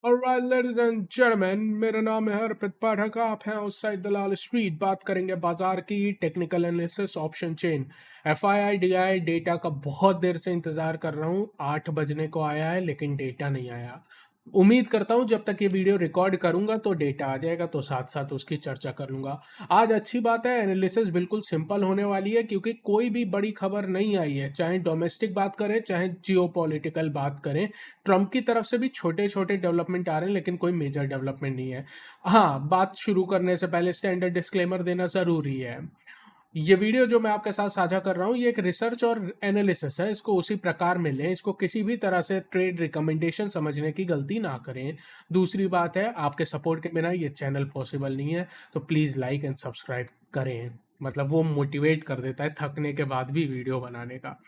Alright, ladies and gentlemen, मेरा नाम है हरप्रीत पाठक। आप हैं उस साइड दलाल स्ट्रीट। बात करेंगे बाजार की technical analysis option chain FII DI data का बहुत देर से इंतजार कर रहा हूँ। 8 बजने को आया है लेकिन डेटा नहीं आया। उम्मीद करता हूँ जब तक ये वीडियो रिकॉर्ड करूंगा तो डेटा आ जाएगा, तो साथ साथ उसकी चर्चा कर लूंगा। आज अच्छी बात है, एनालिसिस बिल्कुल सिंपल होने वाली है क्योंकि कोई भी बड़ी खबर नहीं आई है। चाहे डोमेस्टिक बात करें चाहे जियोपॉलिटिकल बात करें, ट्रम्प की तरफ से भी छोटे छोटे डेवलपमेंट आ रहे हैं लेकिन कोई मेजर डेवलपमेंट नहीं है। हाँ, बात शुरू करने से पहले स्टैंडर्ड डिस्क्लेमर देना ज़रूरी है। ये वीडियो जो मैं आपके साथ साझा कर रहा हूँ ये एक रिसर्च और एनालिसिस है, इसको उसी प्रकार में लें। इसको किसी भी तरह से ट्रेड रिकमेंडेशन समझने की गलती ना करें। दूसरी बात है, आपके सपोर्ट के बिना ये चैनल पॉसिबल नहीं है, तो प्लीज़ लाइक एंड सब्सक्राइब करें। मतलब वो मोटिवेट कर देता है थकने के बाद भी वीडियो बनाने का।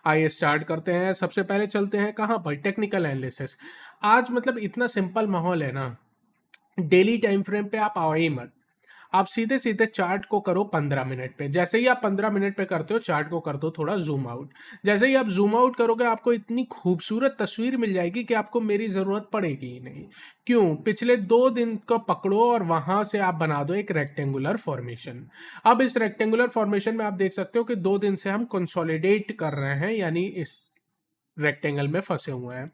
आइए स्टार्ट करते हैं। सबसे पहले चलते हैं कहाँ पर, टेक्निकल एनालिसिस। आज मतलब इतना सिंपल माहौल है ना, डेली टाइम फ्रेम पे आप आओ ही मत। आप सीधे सीधे चार्ट को करो 15 मिनट पे। जैसे ही आप 15 मिनट पे करते हो चार्ट को कर दो थोड़ा जूम आउट। जैसे ही आप जूम आउट करोगे आपको इतनी खूबसूरत तस्वीर मिल जाएगी कि आपको मेरी ज़रूरत पड़ेगी ही नहीं। क्यों? पिछले 2 दिन को पकड़ो और वहां से आप बना दो एक रेक्टेंगुलर फॉर्मेशन। अब इस रेक्टेंगुलर फॉर्मेशन में आप देख सकते हो कि 2 दिन से हम कंसोलिडेट कर रहे हैं, यानी इस रेक्टेंगल में फंसे हुए हैं।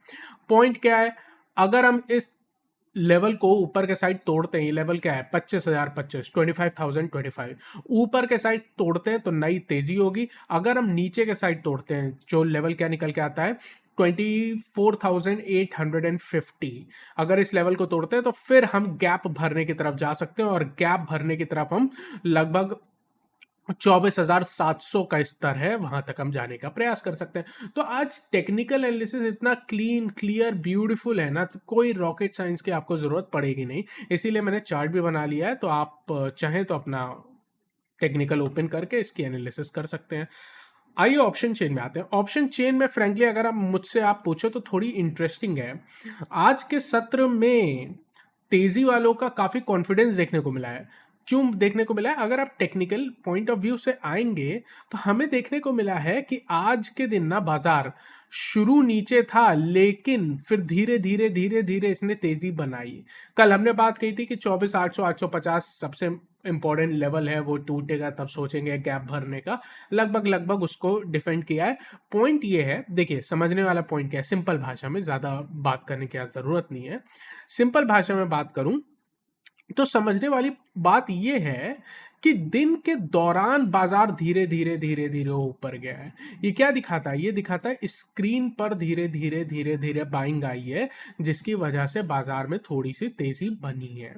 पॉइंट क्या है? अगर हम इस लेवल को ऊपर के साइड तोड़ते हैं, ये लेवल क्या है? 25,025, 25,025। ऊपर के साइड तोड़ते हैं तो नई तेजी होगी। अगर हम नीचे के साइड तोड़ते हैं, जो लेवल क्या निकल के आता है? 24,850। अगर इस लेवल को तोड़ते हैं तो फिर हम गैप भरने की तरफ जा सकते हैं, और गैप भरने की तरफ हम लगभग 24,700 का स्तर है, वहां तक हम जाने का प्रयास कर सकते हैं। तो आज टेक्निकल एनालिसिस इतना क्लीन क्लियर ब्यूटीफुल है ना, तो कोई रॉकेट साइंस की आपको जरूरत पड़ेगी नहीं। इसीलिए मैंने चार्ट भी बना लिया है, तो आप चाहें तो अपना टेक्निकल ओपन करके इसकी एनालिसिस कर सकते हैं। आइए ऑप्शन चेन में आते हैं। ऑप्शन चेन में फ्रैंकली अगर आप मुझसे आप पूछो तो थोड़ी इंटरेस्टिंग है। आज के सत्र में तेजी वालों का काफी कॉन्फिडेंस देखने को मिला है। क्यों देखने को मिला है? अगर आप टेक्निकल पॉइंट ऑफ व्यू से आएंगे तो हमें देखने को मिला है कि आज के दिन ना बाजार शुरू नीचे था लेकिन फिर धीरे धीरे धीरे धीरे इसने तेजी बनाई। कल हमने बात कही थी कि 24,800 850 सबसे इंपॉर्टेंट लेवल है, वो टूटेगा तब सोचेंगे गैप भरने का। लगभग लगभग उसको डिफेंड किया है। पॉइंट ये है, देखिए समझने वाला पॉइंट क्या है, सिंपल भाषा में, ज़्यादा बात करने की ज़रूरत नहीं है। सिंपल भाषा में बात करूं तो समझने वाली बात यह है कि दिन के दौरान बाजार धीरे धीरे धीरे धीरे ऊपर गया है। ये क्या दिखाता है? ये दिखाता है स्क्रीन पर धीरे धीरे धीरे धीरे बाइंग आई है, जिसकी वजह से बाजार में थोड़ी सी तेजी बनी है।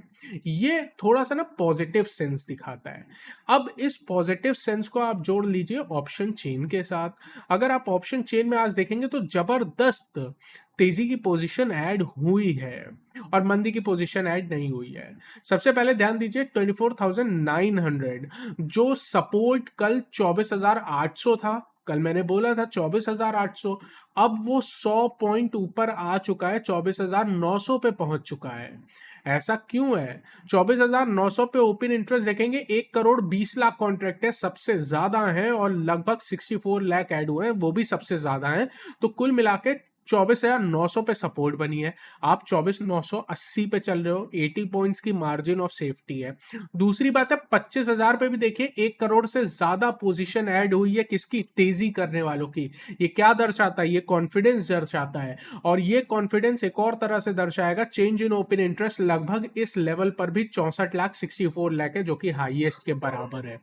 ये थोड़ा सा ना पॉजिटिव सेंस दिखाता है। अब इस पॉजिटिव सेंस को आप जोड़ लीजिए ऑप्शन चेन के साथ। अगर आप ऑप्शन चेन में आज देखेंगे तो जबरदस्त तेजी की पोजीशन ऐड हुई है और मंदी की पोजीशन ऐड नहीं हुई है। सबसे पहले ध्यान दीजिए 24,900, जो सपोर्ट कल 24,800 था। कल मैंने बोला था 24,800, अब वो 100 पॉइंट ऊपर आ चुका है, 24,900 पे पहुंच चुका है। ऐसा क्यों है? 24,900 पे ओपन इंटरेस्ट देखेंगे 1,20,00,000 कॉन्ट्रैक्ट है, सबसे ज्यादा है, और लगभग 64 लाख ऐड हुए हैं, वो भी सबसे ज्यादा है। तो कुल मिला के 24,900 पे सपोर्ट बनी है। आप 24,980 पे चल रहे हो, 80 पॉइंट्स की मार्जिन ऑफ सेफ्टी है। दूसरी बात है 25,000 पे भी देखिए 1 करोड़ से ज्यादा पोजीशन ऐड हुई है। किसकी? तेजी करने वालों की। ये क्या दर्शाता है? ये कॉन्फिडेंस दर्शाता है, और ये कॉन्फिडेंस एक और तरह से दर्शाएगा। चेंज इन ओपन इंटरेस्ट लगभग इस लेवल पर भी 64 लाख है, जो कि हाईएस्ट के बराबर है।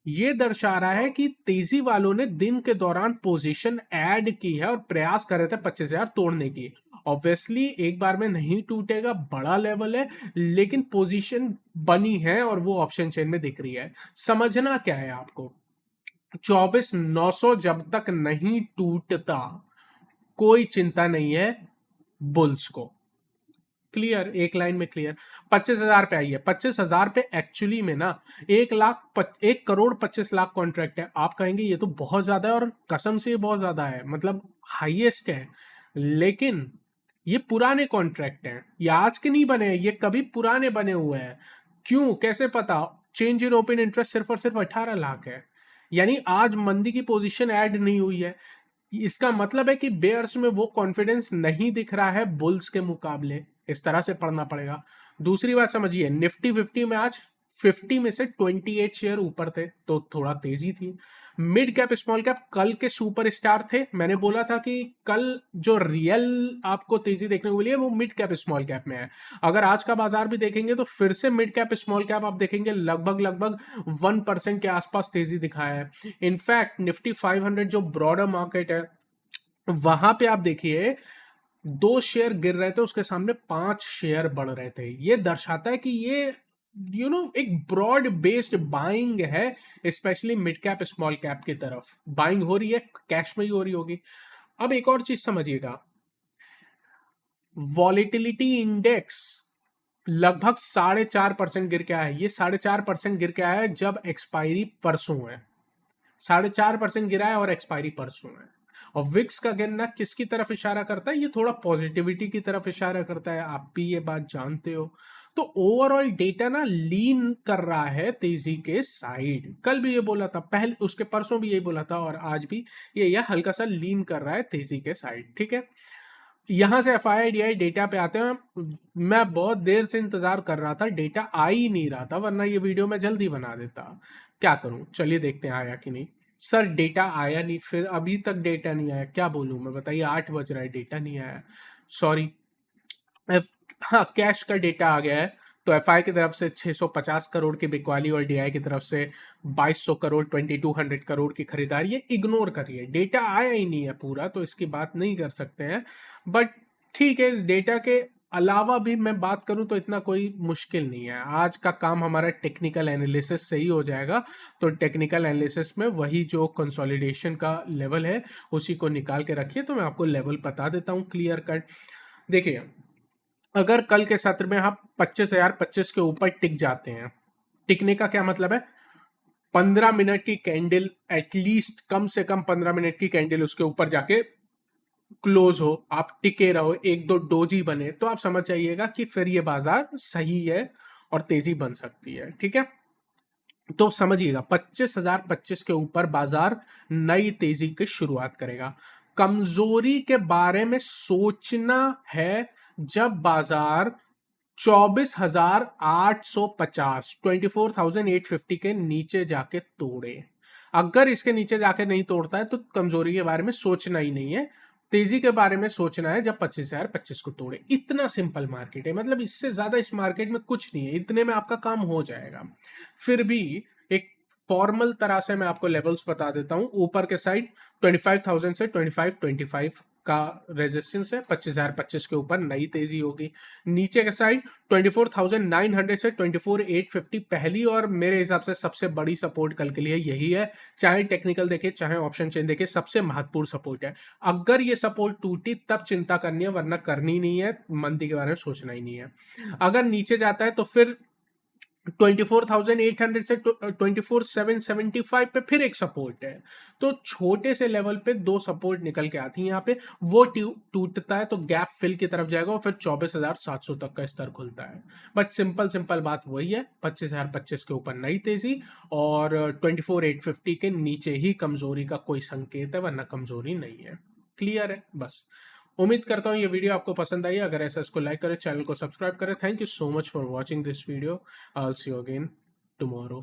ये दर्शा रहा है कि तेजी वालों ने दिन के दौरान पोजीशन ऐड की है और प्रयास कर रहे थे 25,000 तोड़ने की। ऑब्वियसली एक बार में नहीं टूटेगा, बड़ा लेवल है, लेकिन पोजीशन बनी है और वो ऑप्शन चेन में दिख रही है। समझना क्या है आपको? 24,900 जब तक नहीं टूटता कोई चिंता नहीं है बुल्स को। क्लियर? एक लाइन में क्लियर। 25,000 पे आई है। 25,000 पे एक्चुअली में ना 1,25,00,000 कॉन्ट्रैक्ट है। आप कहेंगे ये तो बहुत ज्यादा है, और कसम से ये बहुत ज्यादा है, मतलब हाईएस्ट है। लेकिन ये पुराने कॉन्ट्रैक्ट हैं, ये आज के नहीं बने हैं, ये कभी पुराने बने हुए हैं। क्यों? कैसे पता? चेंज इन ओपन इंटरेस्ट सिर्फ और सिर्फ 18 लाख है, यानी आज मंदी की पोजीशन ऐड नहीं हुई है। इसका मतलब है कि बेयर्स में वो कॉन्फिडेंस नहीं दिख रहा है बुल्स के मुकाबले। इस तरह से पढ़ना पड़ेगा। दूसरी बात समझिए, निफ्टी 50 में आज 50 में से 28 शेयर ऊपर थे, तो थोड़ा तेजी थी। मिड कैप स्मॉल कैप कल के सुपर स्टार थे। मैंने बोला था कि कल जो रियल आपको तेजी देखने को मिली है वो मिड कैप स्मॉल कैप में है। अगर आज का बाजार भी देखेंगे तो फिर से मिड कैप स्मॉल कैप आप देखेंगे लगभग लगभग 1% के आसपास तेजी दिखाया है। इनफैक्ट निफ्टी 500 जो ब्रॉडर मार्केट है वहां पे आप देखिए 2 शेयर गिर रहे थे, उसके सामने 5 शेयर बढ़ रहे थे। ये दर्शाता है कि ये एक ब्रॉड बेस्ड बाइंग है, specially mid cap small cap की तरफ बाइंग हो रही है, कैश में ही हो रही होगी। अब एक और चीज समझिएगा, वॉलेटिलिटी इंडेक्स लगभग 4.5% गिर के आया है। ये 4.5% गिर के आया है जब एक्सपायरी परसों है। 4.5% गिरा है और एक्सपायरी परसों है। और विक्स का गिरना किसकी तरफ इशारा करता है? ये थोड़ा पॉजिटिविटी की तरफ इशारा करता है, आप भी ये बात जानते हो। तो ओवरऑल डेटा ना लीन कर रहा है तेजी के साइड। कल भी ये बोला था, पहले उसके परसों भी यही बोला था, और आज भी ये हल्का सा लीन कर रहा है तेजी के साइड। ठीक है, यहां से FII डेटा पे आते हैं। मैं बहुत देर से इंतजार कर रहा था, डेटा आ ही नहीं रहा था, वरना ये वीडियो मैं जल्दी बना देता। क्या करूं, चलिए देखते हैं आया कि नहीं। सर डेटा आया नहीं, फिर अभी तक डेटा नहीं आया, क्या बोलूं मैं, बताइए। 8 बज रहा है, डेटा नहीं आया, सॉरी। हाँ, कैश का डेटा आ गया है। तो FI की तरफ से 650 करोड़ की बिकवाली और DI की तरफ से 2200 करोड़ 2200 करोड़ की खरीदारी। ये इग्नोर करिए, डेटा आया ही नहीं है पूरा, तो इसकी बात नहीं कर सकते हैं। बट ठीक है, इस डेटा के अलावा भी मैं बात करूं तो इतना कोई मुश्किल नहीं है। आज का काम हमारा टेक्निकल एनालिसिस से ही हो जाएगा। तो टेक्निकल एनालिसिस में वही जो कंसोलिडेशन का लेवल है उसी को निकाल के रखिए। तो मैं आपको लेवल बता देता हूं क्लियर कट। देखिए, अगर कल के सत्र में आप 25,025 के ऊपर टिक जाते हैं, टिकने का क्या मतलब है? 15 मिनट की कैंडल, एटलीस्ट कम से कम 15 मिनट की कैंडल उसके ऊपर जाके क्लोज हो, आप टिके रहो, एक दो डोजी बने, तो आप समझ जाइएगा कि फिर ये बाजार सही है और तेजी बन सकती है। ठीक है, तो समझिएगा 25,025 के ऊपर बाजार नई तेजी की शुरुआत करेगा। कमजोरी के बारे में सोचना है जब बाजार 24,850 24,850 के नीचे जाके तोड़े। अगर इसके नीचे जाके नहीं तोड़ता है तो कमजोरी के बारे में सोचना ही नहीं है, तेजी के बारे में सोचना है जब 25,025 को तोड़े। इतना सिंपल मार्केट है, मतलब इससे ज्यादा इस मार्केट में कुछ नहीं है, इतने में आपका काम हो जाएगा। फिर भी एक फॉर्मल तरह से मैं आपको लेवल्स बता देता हूं। ऊपर के साइड 25,000 से 2525 का रेजिस्टेंस है, 25,025 के ऊपर नई तेजी होगी। नीचे के साइड 24,900 से 24,850 पहली और मेरे हिसाब से सबसे बड़ी सपोर्ट कल के लिए यही है। चाहे टेक्निकल देखे चाहे ऑप्शन चेन देखे, सबसे महत्वपूर्ण सपोर्ट है। अगर ये सपोर्ट टूटी तब चिंता करनी है, वरना करनी नहीं है, मंदी के बारे में सोचना ही नहीं है। अगर नीचे जाता है तो फिर 24,800 से 24,775 पे फिर एक सपोर्ट है। तो छोटे से लेवल पे दो सपोर्ट निकल के आती है यहाँ पे, वो टूटता है तो गैप फिल की तरफ जाएगा और फिर 24,700 तक का स्तर खुलता है। बट सिंपल बात वही है, 25,025 के ऊपर नई तेजी और 24,850 के नीचे ही कमजोरी का कोई संकेत है, वरना कमजोरी नहीं है। क्लियर है? बस उम्मीद करता हूँ ये वीडियो आपको पसंद आई। अगर ऐसा इसको लाइक करें, चैनल को सब्सक्राइब करें। Thank you so much for watching this video. I will see you again tomorrow.